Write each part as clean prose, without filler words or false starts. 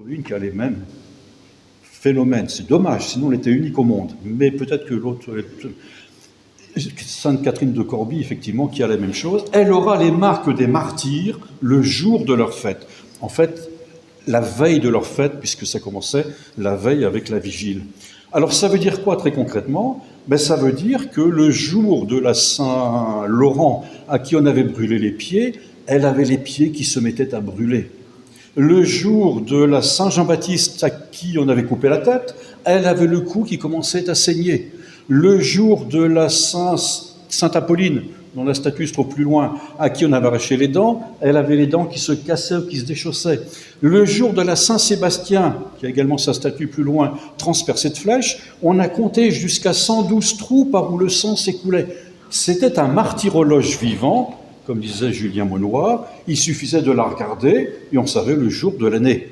une qui a les mêmes phénomènes. C'est dommage, sinon elle était unique au monde. Mais peut-être que l'autre, Sainte Catherine de Corbie, effectivement, qui a la même chose, elle aura les marques des martyrs le jour de leur fête. En fait, la veille de leur fête, puisque ça commençait la veille avec la vigile. Alors ça veut dire quoi très concrètement? Ça veut dire que le jour de la Saint-Laurent, à qui on avait brûlé les pieds, elle avait les pieds qui se mettaient à brûler. Le jour de la Saint-Jean-Baptiste, à qui on avait coupé la tête, elle avait le cou qui commençait à saigner. Le jour de la Sainte Apolline, dont la statue se trouve plus loin, à qui on avait arraché les dents, elle avait les dents qui se cassaient ou qui se déchaussaient. Le jour de la Saint-Sébastien, qui a également sa statue plus loin, transpercée de flèches, on a compté jusqu'à 112 trous par où le sang s'écoulait. C'était un martyrologe vivant, comme disait Julien Maunoir, il suffisait de la regarder et on savait le jour de l'année.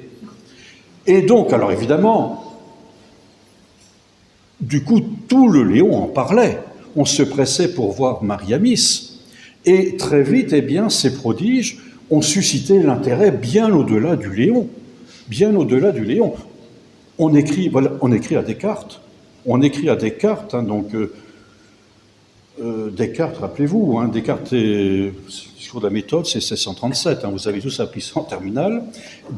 Et donc, alors évidemment, du coup, tout le Léon en parlait. On se pressait pour voir Mariamis. Et très vite, ces prodiges ont suscité l'intérêt bien au-delà du Léon. Bien au-delà du Léon. On écrit à Descartes. Descartes, rappelez-vous, Descartes, discours de la méthode, c'est 1637, vous avez tous appris ça en terminale.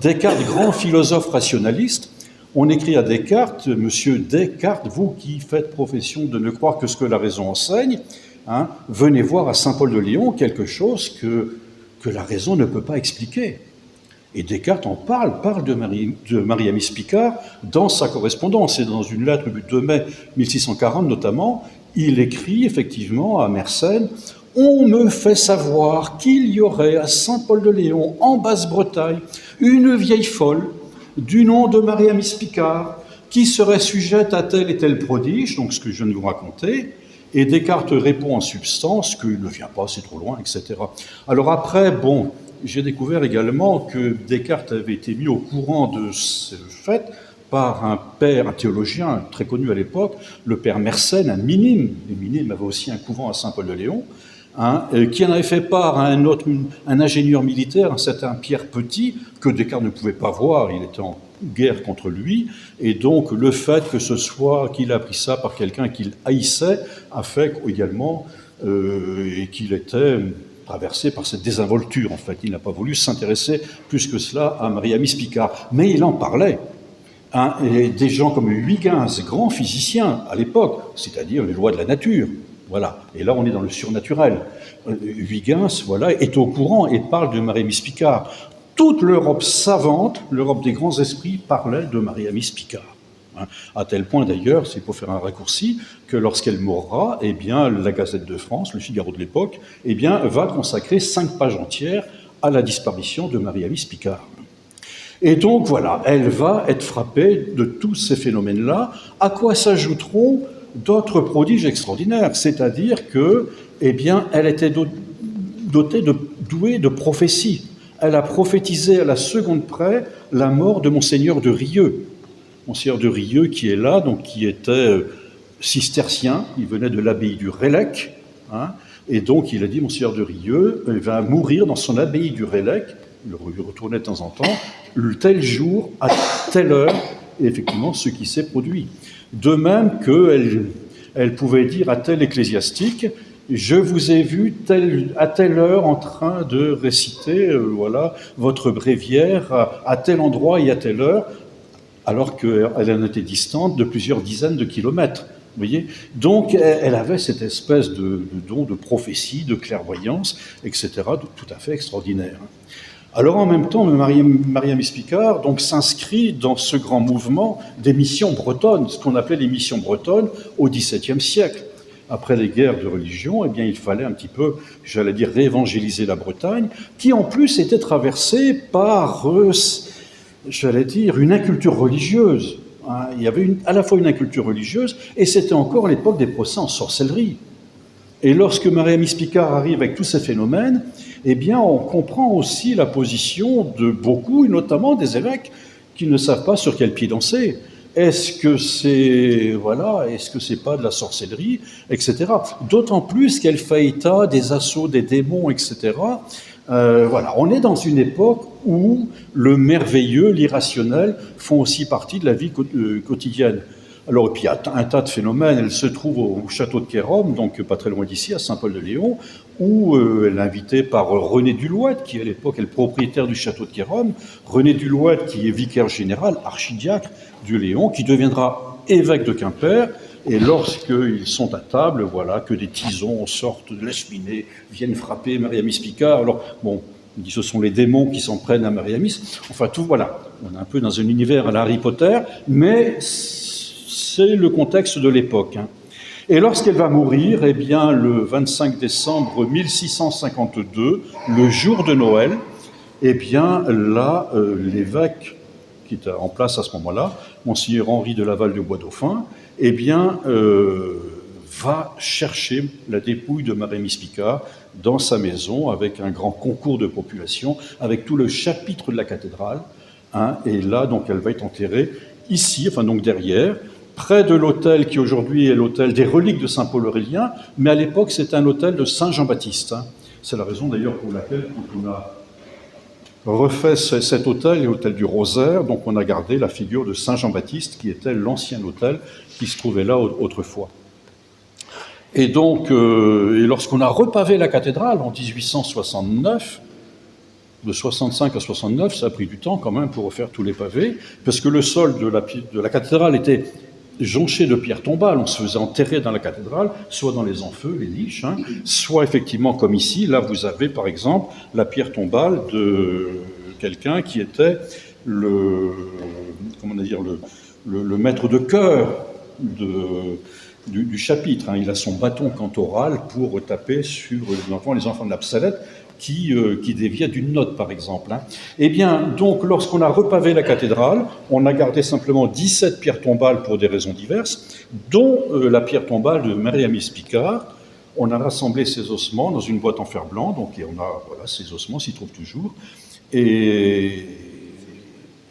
Descartes, grand philosophe rationaliste, on écrit à Descartes, Monsieur Descartes, vous qui faites profession de ne croire que ce que la raison enseigne, venez voir à Saint-Paul de Léon quelque chose que la raison ne peut pas expliquer. Et Descartes en parle de Mariamis Picard dans sa correspondance, et dans une lettre du 2 mai 1640 notamment, il écrit effectivement à Mersenne « On me fait savoir qu'il y aurait à Saint-Paul-de-Léon, en Basse-Bretagne, une vieille folle du nom de Mariamis Picard qui serait sujette à tel et tel prodige, donc ce que je viens de vous raconter, et Descartes répond en substance qu'il ne vient pas, c'est trop loin, etc. » Alors après, j'ai découvert également que Descartes avait été mis au courant de ce fait par un père, un théologien très connu à l'époque, le père Mersenne, un minime. Les minimes avaient aussi un couvent à Saint-Paul-de-Léon, qui en avait fait part à un ingénieur militaire, un certain Pierre Petit, que Descartes ne pouvait pas voir, il était en guerre contre lui, et donc le fait que ce soit qu'il a appris ça par quelqu'un qu'il haïssait a fait également qu'il était traversé par cette désinvolture, en fait. Il n'a pas voulu s'intéresser plus que cela à Mariamis Picard, mais il en parlait. Et des gens comme Huygens, grand physicien à l'époque, c'est-à-dire les lois de la nature, voilà. Et là, on est dans le surnaturel. Huygens, est au courant et parle de Mariamis Picard. Toute l'Europe savante, l'Europe des grands esprits, parlait de Mariamis Picard. À tel point d'ailleurs, c'est pour faire un raccourci, que lorsqu'elle mourra, la Gazette de France, le Figaro de l'époque, va consacrer 5 pages entières à la disparition de Mariamis Picard. Et donc voilà, elle va être frappée de tous ces phénomènes-là, à quoi s'ajouteront d'autres prodiges extraordinaires, c'est-à-dire que, elle était douée de prophétie. Elle a prophétisé à la seconde près la mort de Monseigneur de Rieux. Monseigneur de Rieux qui est là, donc qui était cistercien, il venait de l'abbaye du Rélec, et donc il a dit, Monseigneur de Rieux va mourir dans son abbaye du Rélec, il retournait de temps en temps, tel jour, à telle heure, et effectivement, ce qui s'est produit. De même qu'elle pouvait dire à tel ecclésiastique, je vous ai vu à telle heure en train de réciter votre bréviaire à tel endroit et à telle heure, alors qu'elle en était distante de plusieurs dizaines de kilomètres. Vous voyez ? Donc, elle avait cette espèce de don de prophétie, de clairvoyance, etc., tout à fait extraordinaire. Alors, en même temps, Mariamis Picard s'inscrit dans ce grand mouvement des missions bretonnes, ce qu'on appelait les missions bretonnes au XVIIe siècle. Après les guerres de religion, il fallait un petit peu, réévangéliser la Bretagne, qui en plus était traversée par, une inculture religieuse. Il y avait à la fois une inculture religieuse, et c'était encore à l'époque des procès en sorcellerie. Et lorsque Mariamis Picard arrive avec tous ces phénomènes, on comprend aussi la position de beaucoup, et notamment des évêques, qui ne savent pas sur quel pied danser. Est-ce que c'est pas de la sorcellerie, etc. D'autant plus qu'elle fait état des assauts des démons, etc., Voilà, on est dans une époque où le merveilleux, l'irrationnel font aussi partie de la vie quotidienne. Alors, et puis il y a un tas de phénomènes. Elle se trouve au château de Quérôme, donc pas très loin d'ici, à Saint-Paul-de-Léon, où elle est invitée par René Dulouet, qui à l'époque est le propriétaire du château de Quérôme. René Dulouet, qui est vicaire général, archidiacre du Léon, qui deviendra évêque de Quimper. Et lorsqu'ils sont à table, voilà, que des tisons sortent de la cheminée, viennent frapper Marie-Amis Picard. Alors, bon, on dit que ce sont les démons qui s'en prennent à Marie-Amis. Enfin, tout, voilà. On est un peu dans un univers à la Harry Potter, mais c'est le contexte de l'époque. Et lorsqu'elle va mourir, eh bien, le 25 décembre 1652, le jour de Noël, eh bien, là, l'évêque qui était en place à ce moment-là, Monseigneur Henri de Laval de Bois-Dauphin, eh bien, va chercher la dépouille de Marie-Amis Picard dans sa maison avec un grand concours de population, avec tout le chapitre de la cathédrale. Et là, donc, elle va être enterrée ici, enfin donc derrière, près de l'hôtel qui aujourd'hui est l'hôtel des reliques de Saint-Paul-Aurélien, mais à l'époque, c'était un hôtel de Saint-Jean-Baptiste. C'est la raison d'ailleurs pour laquelle, quand on a refait cet hôtel, l'hôtel du Rosaire, donc on a gardé la figure de Saint Jean-Baptiste, qui était l'ancien hôtel qui se trouvait là autrefois. Et donc, lorsqu'on a repavé la cathédrale en 1869, de 65 à 69, ça a pris du temps quand même pour refaire tous les pavés, parce que le sol de la cathédrale était jonché de pierres tombales. On se faisait enterrer dans la cathédrale, soit dans les enfeux, les niches, soit effectivement comme ici. Là, vous avez par exemple la pierre tombale de quelqu'un qui était le maître de chœur du chapitre. Il a son bâton cantoral pour taper sur les enfants de la psalette qui déviait d'une note, par exemple. Eh bien, donc, lorsqu'on a repavé la cathédrale, on a gardé simplement 17 pierres tombales pour des raisons diverses, dont la pierre tombale de Marie-Amis Picard. On a rassemblé ces ossements dans une boîte en fer blanc, donc et on a, voilà, ces ossements s'y trouvent toujours. Et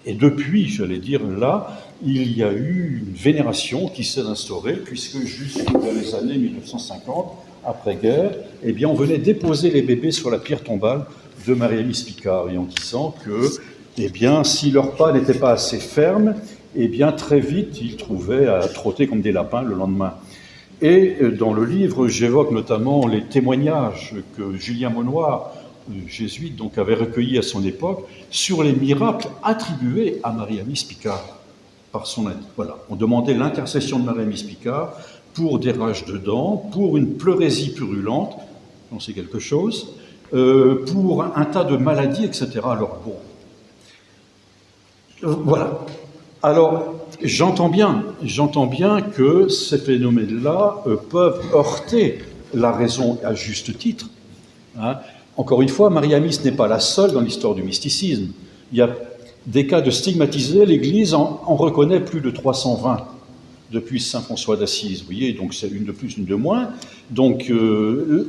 depuis, j'allais dire, là, il y a eu une vénération qui s'est instaurée, puisque jusque dans les années 1950, après-guerre, eh bien, on venait déposer les bébés sur la pierre tombale de Marie-Amis Picard, et en disant que, eh bien, si leur pas n'était pas assez ferme, eh bien, très vite, ils trouvaient à trotter comme des lapins le lendemain. Et dans le livre, j'évoque notamment les témoignages que Julien Monnoir, jésuite, donc, avait recueillis à son époque sur les miracles attribués à Marie-Amis Picard par son aide. Voilà, on demandait l'intercession de Marie-Amis Picard pour des rages de dents, pour une pleurésie purulente, j'en sais quelque chose, pour un tas de maladies, etc. Alors bon, voilà. Alors, j'entends bien que ces phénomènes-là peuvent heurter la raison à juste titre. Encore une fois, Marie-Amis n'est pas la seule dans l'histoire du mysticisme. Il y a des cas de stigmatisés, l'Église en reconnaît plus de 320 depuis saint François d'Assise, vous voyez, donc c'est une de plus, une de moins. Donc,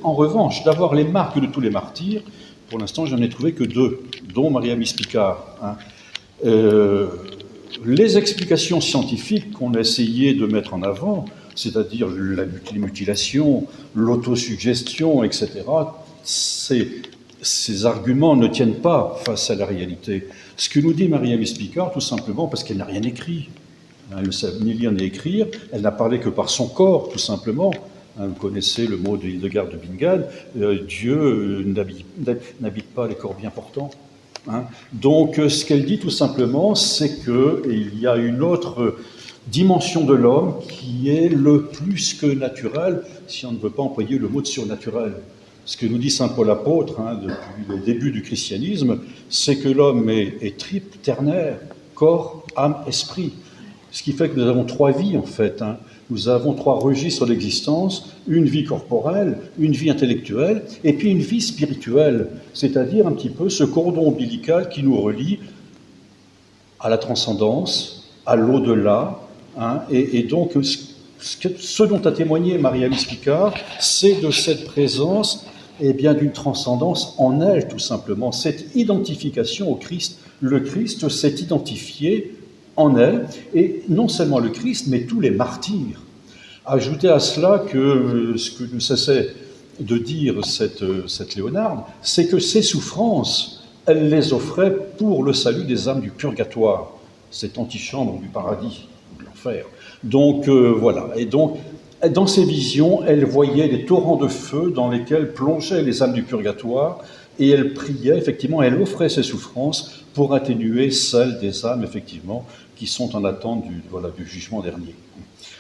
en revanche, d'avoir les marques de tous les martyrs, pour l'instant, j'en ai trouvé que 2, dont Marie-Amis Picard. Les explications scientifiques qu'on a essayé de mettre en avant, c'est-à-dire les mutilations, l'autosuggestion, etc., ces arguments ne tiennent pas face à la réalité. Ce que nous dit Marie-Amis Picard, tout simplement parce qu'elle n'a rien écrit. Elle ne sait ni lire ni écrire, elle n'a parlé que par son corps, tout simplement. Vous connaissez le mot de Hildegard de Bingen, Dieu n'habite pas les corps bien portants. Donc, ce qu'elle dit tout simplement, c'est qu'il y a une autre dimension de l'homme qui est le plus que naturel, si on ne veut pas employer le mot de surnaturel. Ce que nous dit saint Paul apôtre, depuis le début du christianisme, c'est que l'homme est triple, ternaire, corps, âme, esprit. Ce qui fait que nous avons 3 vies, en fait. Nous avons 3 registres d'existence, une vie corporelle, une vie intellectuelle, et puis une vie spirituelle, c'est-à-dire un petit peu ce cordon ombilical qui nous relie à la transcendance, à l'au-delà, et donc ce dont a témoigné Marie-Amis Picard, c'est de cette présence, d'une transcendance en elle, tout simplement, cette identification au Christ. Le Christ s'est identifié en elle, et non seulement le Christ, mais tous les martyrs. Ajoutez à cela que ce que ne cessait de dire cette Léonarde, c'est que ses souffrances, elle les offrait pour le salut des âmes du purgatoire, cette antichambre du paradis, de l'enfer. Donc voilà, et donc dans ses visions, elle voyait des torrents de feu dans lesquels plongeaient les âmes du purgatoire, et elle priait, effectivement, elle offrait ses souffrances pour atténuer celles des âmes, effectivement, qui sont en attente du jugement dernier.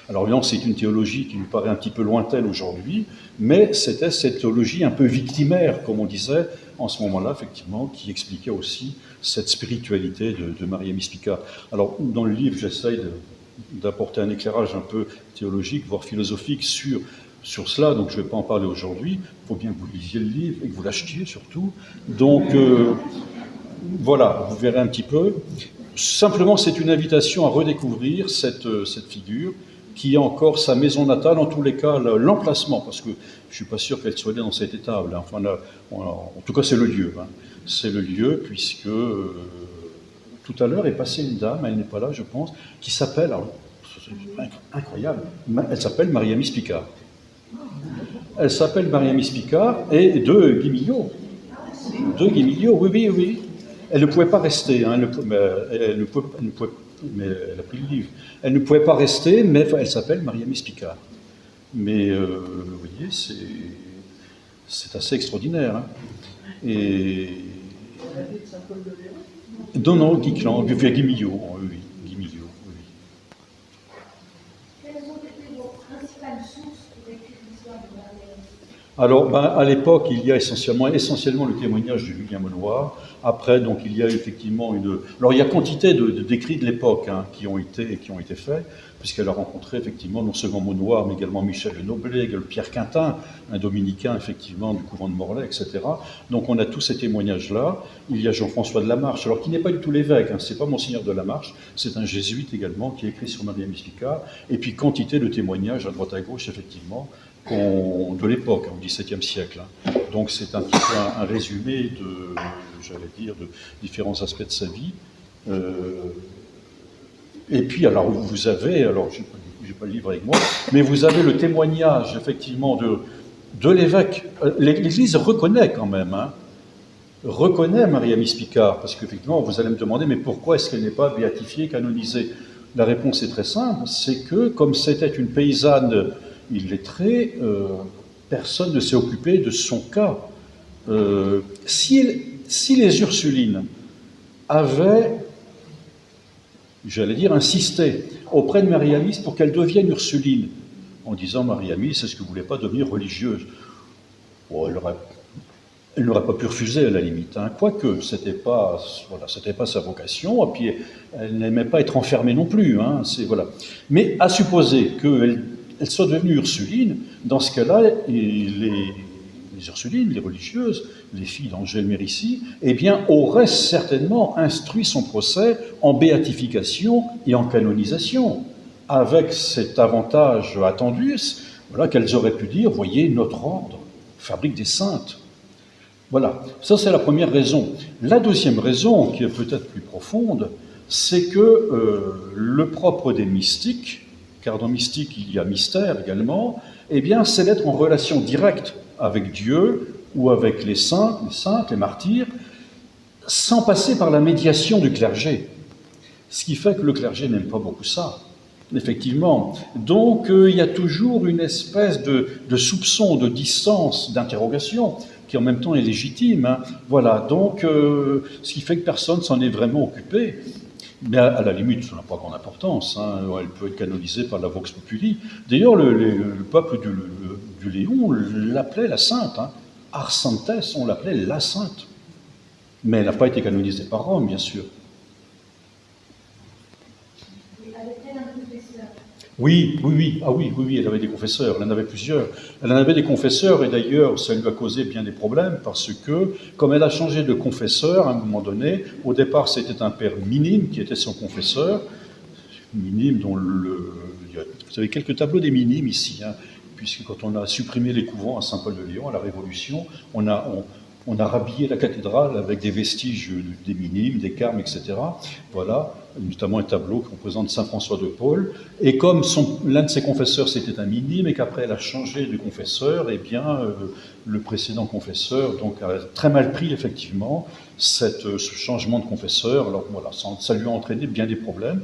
Alors évidemment, c'est une théologie qui nous paraît un petit peu lointaine aujourd'hui, mais c'était cette théologie un peu victimaire, comme on disait en ce moment-là, effectivement, qui expliquait aussi cette spiritualité de Maria Mispica. Alors, dans le livre, j'essaye d'apporter un éclairage un peu théologique, voire philosophique sur cela, donc je ne vais pas en parler aujourd'hui. Il faut bien que vous lisiez le livre et que vous l'achetiez surtout. Donc, voilà, vous verrez un petit peu. Simplement, c'est une invitation à redécouvrir cette figure qui est encore sa maison natale, en tous les cas l'emplacement, parce que je ne suis pas sûr qu'elle soit née dans cet état. Là. Enfin, en tout cas, c'est le lieu. Hein. C'est le lieu, puisque tout à l'heure est passée une dame, elle n'est pas là, je pense, qui s'appelle, c'est incroyable, elle s'appelle Maria Mispica. Elle s'appelle Maria Mispica et de Guimillot. De Guimillot, oui, oui, oui. Elle ne pouvait pas rester, hein, mais elle a pris le livre. Elle ne pouvait pas rester, mais elle s'appelle Maria Mispica. Mais vous voyez, c'est assez extraordinaire. Hein. Et... Non, Guiquelan, Guimillot, oui, Guimillot, oui. Quelles ont été vos principales sources pour écrire l'histoire de Maria? Alors, à l'époque, il y a essentiellement le témoignage de Julien Monoir. Après, donc, il y a effectivement Alors, il y a quantité d'écrits de l'époque hein, qui ont été faits, puisqu'elle a rencontré effectivement non seulement Monoir, mais également Michel Le Noblet, Pierre Quintin, un dominicain effectivement du couvent de Morlaix, etc. Donc, on a tous ces témoignages-là. Il y a Jean-François de Lamarche, alors qui n'est pas du tout l'évêque, hein, c'est pas Monseigneur de Lamarche, c'est un jésuite également qui a écrit sur Maria Mispica, et puis quantité de témoignages à droite à gauche, effectivement, de l'époque, au XVIIe siècle. Hein. Donc c'est un petit peu un résumé de différents aspects de sa vie. Et puis, alors, vous avez, alors, je n'ai pas le livre avec moi, mais vous avez le témoignage, effectivement, de l'évêque. L'Église reconnaît quand même, hein, reconnaît Maria Mispica, parce qu'effectivement, vous allez me demander, mais pourquoi est-ce qu'elle n'est pas béatifiée, canonisée? La réponse est très simple, c'est que, comme c'était une paysanne illettrée, personne ne s'est occupé de son cas. Si les Ursulines avaient, j'allais dire, insisté auprès de Marie-Amis pour qu'elle devienne Ursuline, en disant Marie-Amis, est-ce que vous ne voulez pas devenir religieuse? Bon, elle n'aurait pas pu refuser à la limite, hein. Quoique c'était pas sa vocation, et puis elle n'aimait pas être enfermée non plus, hein, voilà. Mais à supposer qu'elle soit devenue Ursuline, dans ce cas-là, les Ursulines, les religieuses, les filles d'Angèle Mérici, eh bien, auraient certainement instruit son procès en béatification et en canonisation, avec cet avantage attendu, voilà, qu'elles auraient pu dire, voyez, notre ordre fabrique des saintes. Voilà, ça c'est la première raison. La deuxième raison, qui est peut-être plus profonde, c'est que le propre des mystiques, car dans mystique il y a mystère également, eh bien c'est d'être en relation directe avec Dieu ou avec les saints, les martyrs, sans passer par la médiation du clergé. Ce qui fait que le clergé n'aime pas beaucoup ça, effectivement. Donc il y a toujours une espèce de soupçon, de distance, d'interrogation, qui en même temps est légitime. Hein. Voilà, donc ce qui fait que personne s'en est vraiment occupé. Mais à la limite, ça n'a pas grande importance. Hein. Elle peut être canonisée par la Vox Populi. D'ailleurs, le peuple du Léon l'appelait la Sainte. Hein. Ars Sanctes, on l'appelait la Sainte. Mais elle n'a pas été canonisée par Rome, bien sûr. Avait-elle un confesseur? Oui, elle avait des confesseurs, elle en avait plusieurs. Elle en avait des confesseurs, et d'ailleurs, ça lui a causé bien des problèmes, parce que, comme elle a changé de confesseur à un moment donné, au départ, c'était un père minime qui était son confesseur, minime dont vous avez quelques tableaux des minimes ici, hein, puisque quand on a supprimé les couvents à Saint-Paul-de-Léon, à la Révolution, on On a rhabillé la cathédrale avec des vestiges des minimes, des carmes, etc. Voilà, notamment un tableau qui représente Saint François de Paule. Et comme l'un de ses confesseurs c'était un minime et qu'après elle a changé de confesseur, eh bien le précédent confesseur donc a très mal pris effectivement ce changement de confesseur. Alors voilà, ça lui a entraîné bien des problèmes.